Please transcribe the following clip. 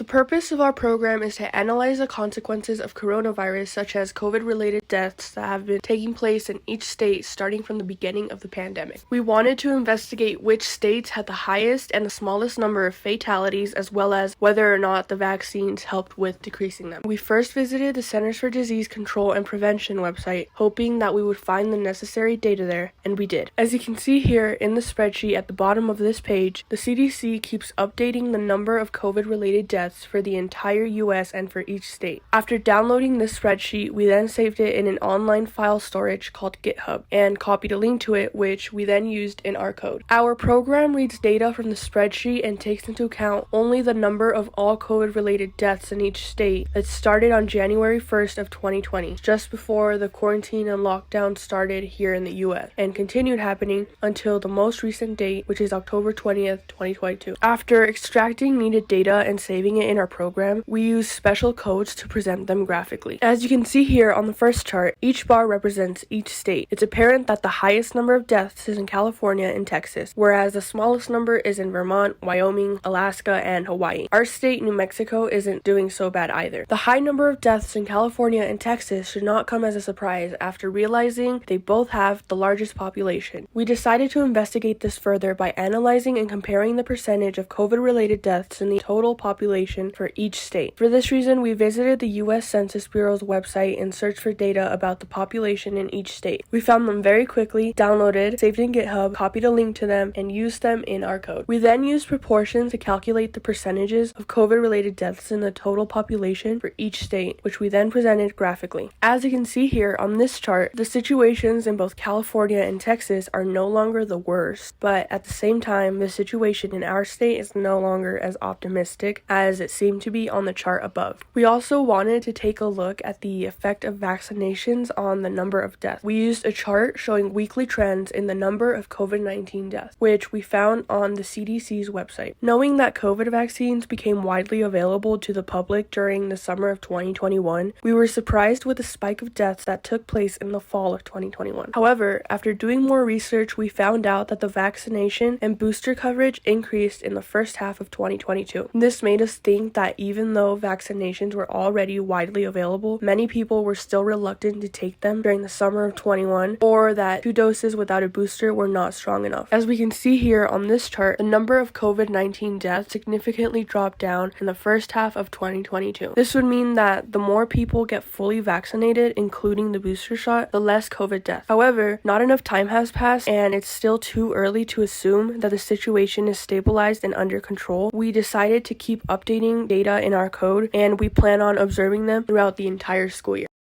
The purpose of our program is to analyze the consequences of coronavirus, such as COVID-related deaths that have been taking place in each state starting from the beginning of the pandemic. We wanted to investigate which states had the highest and the smallest number of fatalities, as well as whether or not the vaccines helped with decreasing them. We first visited the Centers for Disease Control and Prevention website, hoping that we would find the necessary data there, and we did. As you can see here in the spreadsheet at the bottom of this page, the CDC keeps updating the number of COVID-related deaths for the entire US and for each state. After downloading this spreadsheet, we then saved it in an online file storage called GitHub and copied a link to it, which we then used in our code. Our program reads data from the spreadsheet and takes into account only the number of all COVID-related deaths in each state that started on January 1st of 2020, just before the quarantine and lockdown started here in the US, and continued happening until the most recent date, which is October 20th, 2022. After extracting needed data and saving it in our program, we use special codes to present them graphically. As you can see here on the first chart, each bar represents each state. It's apparent that the highest number of deaths is in California and Texas, whereas the smallest number is in Vermont, Wyoming, Alaska, and Hawaii. Our state, New Mexico, isn't doing so bad either. The high number of deaths in California and Texas should not come as a surprise after realizing they both have the largest population. We decided to investigate this further by analyzing and comparing the percentage of COVID-related deaths in the total population for each state. For this reason, we visited the U.S. Census Bureau's website and searched for data about the population in each state. We found them very quickly, downloaded, saved in GitHub, copied a link to them, and used them in our code. We then used proportions to calculate the percentages of COVID-related deaths in the total population for each state, which we then presented graphically. As you can see here on this chart, the situations in both California and Texas are no longer the worst, but at the same time, the situation in our state is no longer as optimistic as it seemed to be on the chart above. We also wanted to take a look at the effect of vaccinations on the number of deaths. We used a chart showing weekly trends in the number of COVID-19 deaths, which we found on the CDC's website. Knowing that COVID vaccines became widely available to the public during the summer of 2021, we were surprised with the spike of deaths that took place in the fall of 2021. However, after doing more research, we found out that the vaccination and booster coverage increased in the first half of 2022. This made us think that even though vaccinations were already widely available, many people were still reluctant to take them during the summer of 21, or that 2 doses without a booster were not strong enough. As we can see here on this chart, the number of COVID-19 deaths significantly dropped down in the first half of 2022. This would mean that the more people get fully vaccinated, including the booster shot, the less COVID deaths. However, not enough time has passed, and it's still too early to assume that the situation is stabilized and under control. We decided to keep updating data in our code, and we plan on observing them throughout the entire school year.